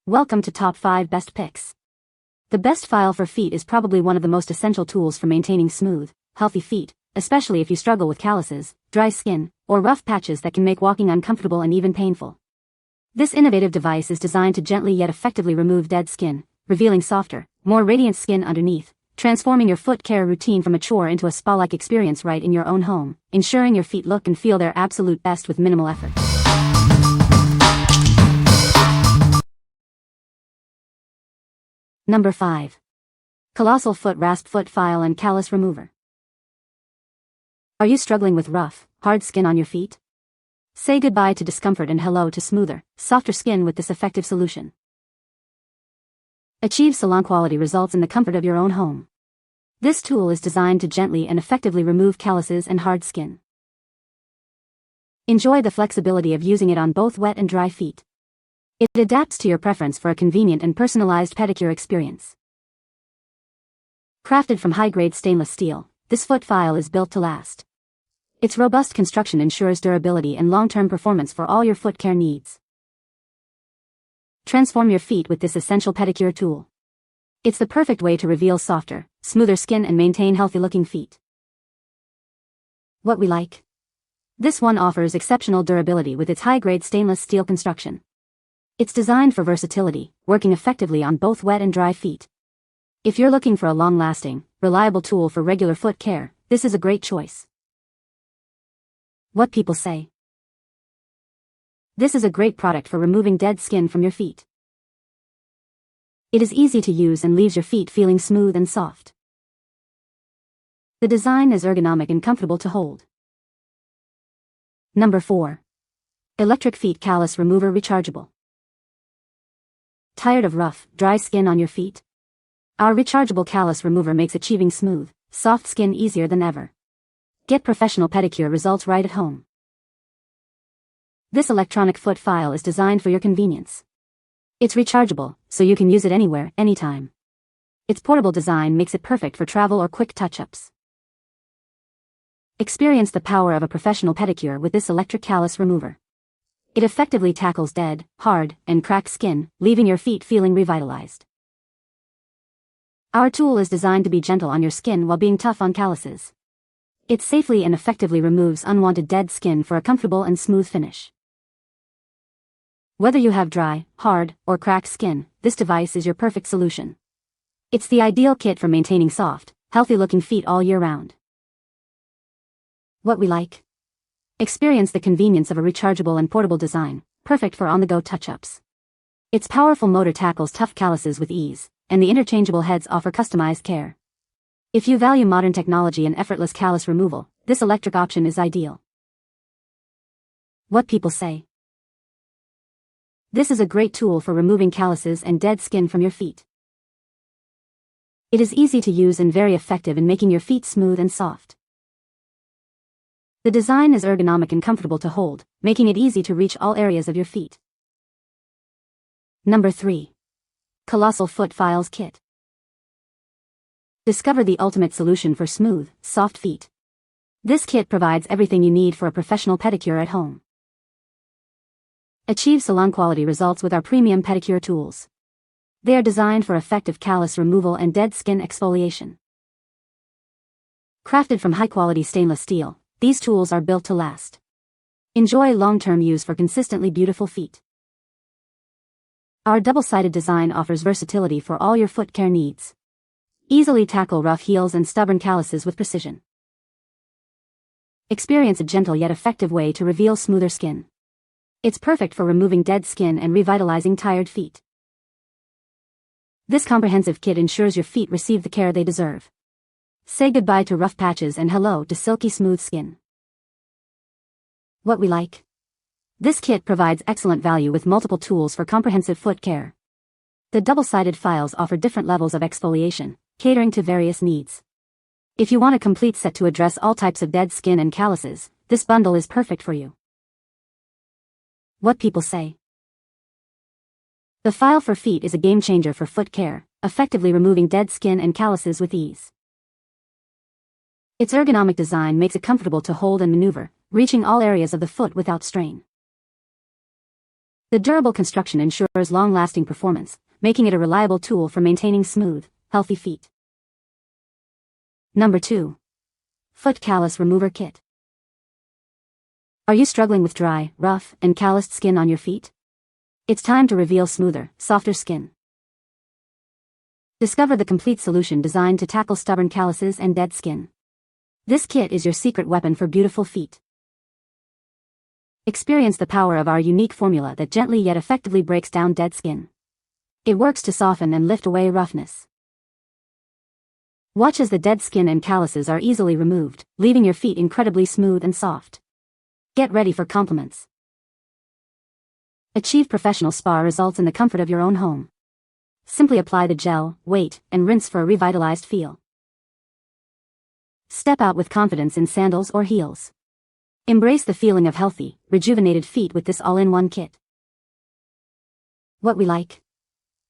Welcome to Top 5 Best Picks. The best file for feet is probably one of the most essential tools for maintaining smooth, healthy feet, especially if you struggle with calluses, dry skin, or rough patches that can make walking uncomfortable and even painful. This innovative device is designed to gently yet effectively remove dead skin, revealing softer, more radiant skin underneath, transforming your foot care routine from a chore into a spa-like experience right in your own home, ensuring your feet look and feel their absolute best with minimal effort. Number 5. Colossal Foot Rasp Foot File and Callus Remover. Are you struggling with rough, hard skin on your feet? Say goodbye to discomfort and hello to smoother, softer skin with this effective solution. Achieve salon quality results in the comfort of your own home. This tool is designed to gently and effectively remove calluses and hard skin. Enjoy the flexibility of using it on both wet and dry feet. It adapts to your preference for a convenient and personalized pedicure experience. Crafted from high-grade stainless steel, this foot file is built to last. Its robust construction ensures durability and long-term performance for all your foot care needs. Transform your feet with this essential pedicure tool. It's the perfect way to reveal softer, smoother skin and maintain healthy-looking feet. What we like? This one offers exceptional durability with its high-grade stainless steel construction. It's designed for versatility, working effectively on both wet and dry feet. If you're looking for a long-lasting, reliable tool for regular foot care, this is a great choice. What people say. This is a great product for removing dead skin from your feet. It is easy to use and leaves your feet feeling smooth and soft. The design is ergonomic and comfortable to hold. Number 4. Electric Feet Callus Remover Rechargeable. Tired of rough, dry skin on your feet? Our rechargeable callus remover makes achieving smooth, soft skin easier than ever. Get professional pedicure results right at home. This electronic foot file is designed for your convenience. It's rechargeable, so you can use it anywhere, anytime. Its portable design makes it perfect for travel or quick touch-ups. Experience the power of a professional pedicure with this electric callus remover. It effectively tackles dead, hard, and cracked skin, leaving your feet feeling revitalized. Our tool is designed to be gentle on your skin while being tough on calluses. It safely and effectively removes unwanted dead skin for a comfortable and smooth finish. Whether you have dry, hard, or cracked skin, this device is your perfect solution. It's the ideal kit for maintaining soft, healthy-looking feet all year round. What we like? Experience the convenience of a rechargeable and portable design, perfect for on-the-go touch-ups. Its powerful motor tackles tough calluses with ease, and the interchangeable heads offer customized care. If you value modern technology and effortless callus removal, this electric option is ideal. What people say. This is a great tool for removing calluses and dead skin from your feet. It is easy to use and very effective in making your feet smooth and soft. The design is ergonomic and comfortable to hold, making it easy to reach all areas of your feet. Number 3. Colossal Foot Files Kit. Discover the ultimate solution for smooth, soft feet. This kit provides everything you need for a professional pedicure at home. Achieve salon-quality results with our premium pedicure tools. They are designed for effective callus removal and dead skin exfoliation. Crafted from high-quality stainless steel, these tools are built to last. Enjoy long-term use for consistently beautiful feet. Our double-sided design offers versatility for all your foot care needs. Easily tackle rough heels and stubborn calluses with precision. Experience a gentle yet effective way to reveal smoother skin. It's perfect for removing dead skin and revitalizing tired feet. This comprehensive kit ensures your feet receive the care they deserve. Say goodbye to rough patches and hello to silky smooth skin. What we like? This kit provides excellent value with multiple tools for comprehensive foot care. The double-sided files offer different levels of exfoliation, catering to various needs. If you want a complete set to address all types of dead skin and calluses, this bundle is perfect for you. What people say. The file for feet is a game-changer for foot care, effectively removing dead skin and calluses with ease. Its ergonomic design makes it comfortable to hold and maneuver, reaching all areas of the foot without strain. The durable construction ensures long-lasting performance, making it a reliable tool for maintaining smooth, healthy feet. Number 2. Foot Callus Remover Kit. Are you struggling with dry, rough, and calloused skin on your feet? It's time to reveal smoother, softer skin. Discover the complete solution designed to tackle stubborn calluses and dead skin. This kit is your secret weapon for beautiful feet. Experience the power of our unique formula that gently yet effectively breaks down dead skin. It works to soften and lift away roughness. Watch as the dead skin and calluses are easily removed, leaving your feet incredibly smooth and soft. Get ready for compliments. Achieve professional spa results in the comfort of your own home. Simply apply the gel, wait, and rinse for a revitalized feel. Step out with confidence in sandals or heels. Embrace the feeling of healthy, rejuvenated feet with this all-in-one kit. What we like?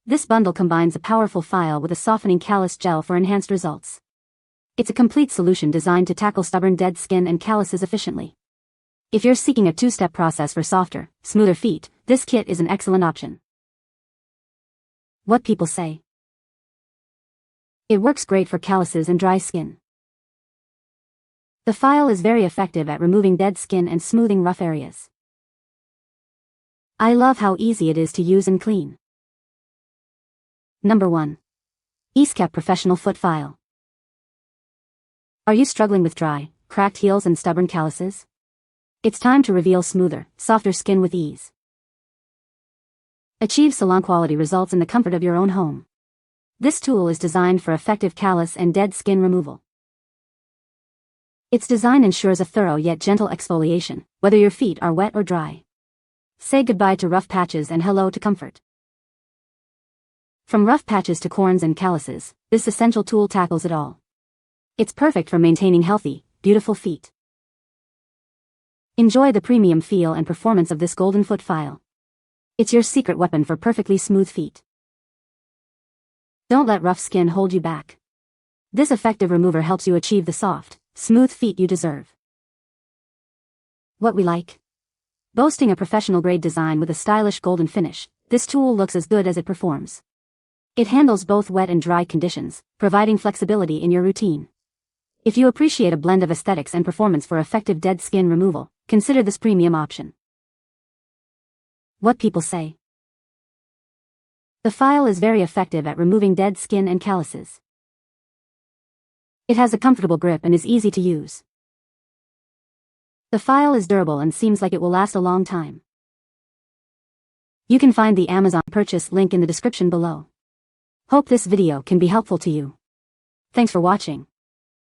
This bundle combines a powerful file with a softening callus gel for enhanced results. It's a complete solution designed to tackle stubborn dead skin and calluses efficiently. If you're seeking a two-step process for softer, smoother feet, this kit is an excellent option. What people say. It works great for calluses and dry skin. The file is very effective at removing dead skin and smoothing rough areas. I love how easy it is to use and clean. Number 1. Easkep Professional Foot File. Are you struggling with dry, cracked heels and stubborn calluses? It's time to reveal smoother, softer skin with ease. Achieve salon-quality results in the comfort of your own home. This tool is designed for effective callus and dead skin removal. Its design ensures a thorough yet gentle exfoliation, whether your feet are wet or dry. Say goodbye to rough patches and hello to comfort. From rough patches to corns and calluses, this essential tool tackles it all. It's perfect for maintaining healthy, beautiful feet. Enjoy the premium feel and performance of this golden foot file. It's your secret weapon for perfectly smooth feet. Don't let rough skin hold you back. This effective remover helps you achieve the soft, smooth feet you deserve. What we like? Boasting a professional-grade design with a stylish golden finish, this tool looks as good as it performs. It handles both wet and dry conditions, providing flexibility in your routine. If you appreciate a blend of aesthetics and performance for effective dead skin removal, consider this premium option. What people say. The file is very effective at removing dead skin and calluses. It has a comfortable grip and is easy to use. The file is durable and seems like it will last a long time. You can find the Amazon purchase link in the description below. Hope this video can be helpful to you. Thanks for watching.